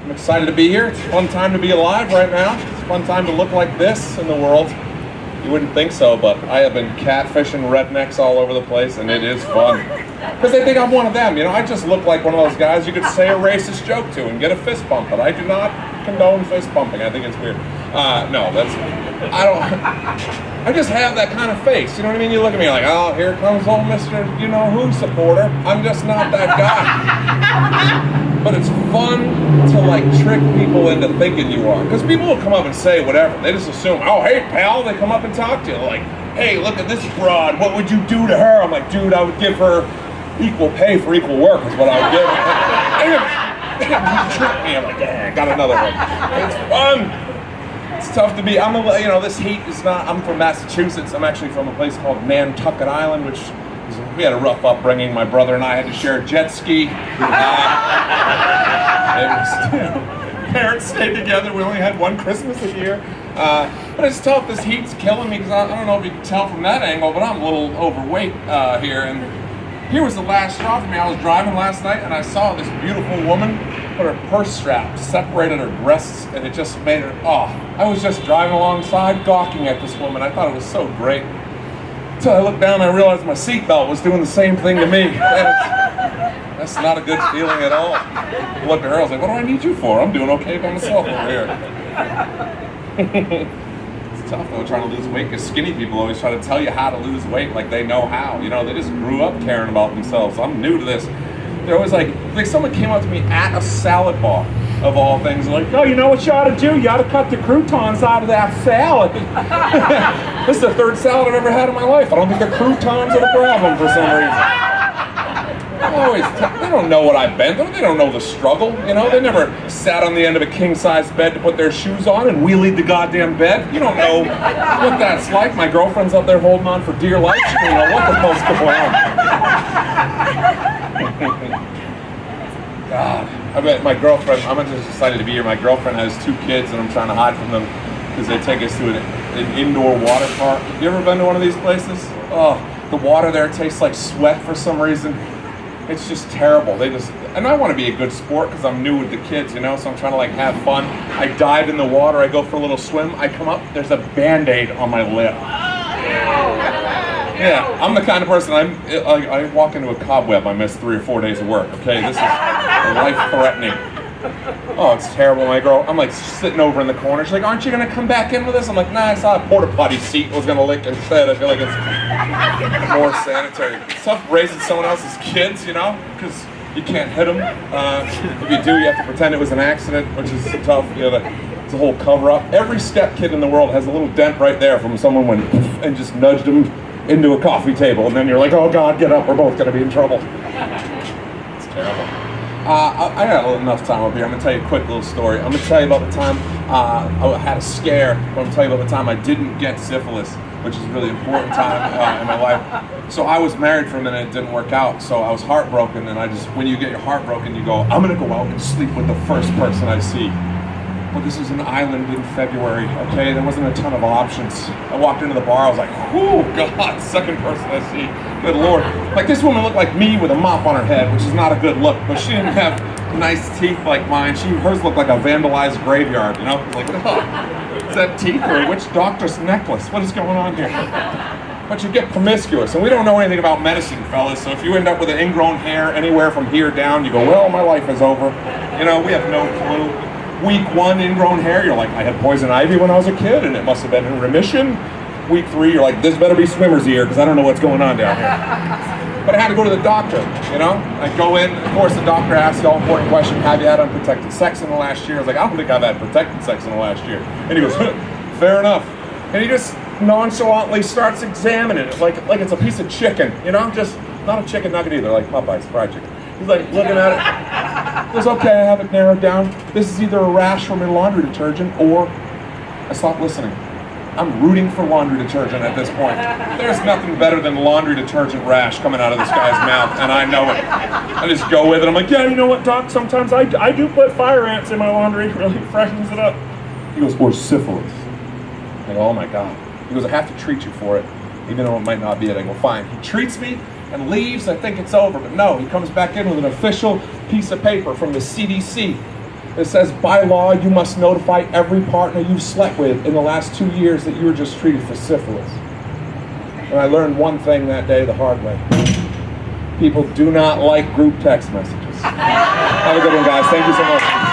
I'm excited to be here. It's a fun time to be alive right now. It's a fun time to look like this in the world. You wouldn't think so, but I have been catfishing rednecks all over the place, and it is fun. Because they think I'm one of them, you know? I just look like one of those guys you could say a racist joke to and get a fist bump, but I do not condone fist bumping. I think it's weird. I just have that kind of face, you know what I mean? You look at me like, oh, here comes old Mr. You-know-who supporter. I'm just not that guy. But it's fun to like trick people into thinking you are. Because people will come up and say whatever. They just assume, oh, hey, pal. They come up and talk to you. Like, hey, look at this broad. What would you do to her? I'm like, dude, I would give her equal pay for equal work is what I would give her. You tricked me. I'm like, yeah, I got another one. It's fun. It's tough to be. This heat is not. I'm from Massachusetts. I'm actually from a place called Nantucket Island, which we had a rough upbringing. My brother and I had to share a jet ski. Parents stayed together. We only had one Christmas a year. But it's tough. This heat's killing me because I don't know if you can tell from that angle, but I'm a little overweight here. And here was the last straw for me. I was driving last night and I saw this beautiful woman put her purse strap separated her breasts, and it just made her, I was just driving alongside gawking at this woman. I thought it was so great. Until I looked down and I realized my seatbelt was doing the same thing to me. That's not a good feeling at all. I looked at her, I was like, what do I need you for? I'm doing okay by myself over here. It's tough though, trying to lose weight, because skinny people always try to tell you how to lose weight like they know how. You know, they just grew up caring about themselves. I'm new to this. They're always like someone came up to me at a salad bar, of all things, like, oh, you know what you ought to do? You ought to cut the croutons out of that salad. This is the third salad I've ever had in my life. I don't think the croutons are the problem for some reason. They don't know what I've been through. They don't know the struggle, you know? They never sat on the end of a king-size bed to put their shoes on and wheelied the goddamn bed. You don't know what that's like. My girlfriend's up there holding on for dear life. She don't know what the hell's going on. God, I bet my girlfriend, I'm just excited to be here. My girlfriend has 2 kids and I'm trying to hide from them because they take us to an indoor water park. You ever been to one of these places? Oh, the water there tastes like sweat for some reason. It's just terrible. And I want to be a good sport because I'm new with the kids, you know, so I'm trying to like have fun. I dive in the water, I go for a little swim, I come up, there's a Band-Aid on my lip. Yeah, I'm the kind of person, I walk into a cobweb, I miss 3 or 4 days of work, okay? This is life-threatening. Oh, it's terrible, my girl. I'm like sitting over in the corner. She's like, aren't you gonna come back in with us? I'm like, nah, I saw a porta potty seat I was gonna lick instead. I feel like it's more sanitary. It's tough raising someone else's kids, you know, because you can't hit them. If you do, you have to pretend it was an accident, which is tough. You know, it's a whole cover-up. Every step kid in the world has a little dent right there from someone went and just nudged them into a coffee table, and then you're like, oh God, get up, we're both gonna be in trouble. It's terrible. I got enough time up here. I'm gonna tell you a quick little story. I'm gonna tell you about the time I had a scare, but I'm gonna tell you about the time I didn't get syphilis, which is a really important time in my life. So I was married for a minute, it didn't work out, so I was heartbroken, and when you get your heart broken, you go, I'm gonna go out and sleep with the first person I see. But this was an island in February, okay? There wasn't a ton of options. I walked into the bar, I was like, oh God, second person I see, good Lord. Like this woman looked like me with a mop on her head, which is not a good look, but she didn't have nice teeth like mine. Hers looked like a vandalized graveyard, you know? Like, oh, is that teeth or a witch doctor's necklace? What is going on here? But you get promiscuous, and we don't know anything about medicine, fellas, so if you end up with an ingrown hair anywhere from here down, you go, well, my life is over. You know, we have no clue. Week 1, ingrown hair, you're like, I had poison ivy when I was a kid and it must have been in remission. Week 3, you're like, this better be swimmer's ear because I don't know what's going on down here. But I had to go to the doctor, you know? I go in, of course the doctor asks the all-important question, have you had unprotected sex in the last year? I was like, I don't think I've had protected sex in the last year. And he goes, fair enough. And he just nonchalantly starts examining it like it's a piece of chicken, you know? Just not a chicken nugget either, like Popeye's fried chicken. He's like looking at it. He goes, okay, I have it narrowed down. This is either a rash from your laundry detergent or I stopped listening. I'm rooting for laundry detergent at this point. There's nothing better than laundry detergent rash coming out of this guy's mouth, and I know it. I just go with it. I'm like, yeah, you know what, Doc? Sometimes I do put fire ants in my laundry. It really freshens it up. He goes, or syphilis. I go, oh my God. He goes, I have to treat you for it, even though it might not be it. I go, fine. He treats me and leaves. I think it's over, but no, he comes back in with an official piece of paper from the CDC. It says, by law, you must notify every partner you've slept with in the last 2 years that you were just treated for syphilis. And I learned one thing that day the hard way. People do not like group text messages. Have a good one, guys. Thank you so much.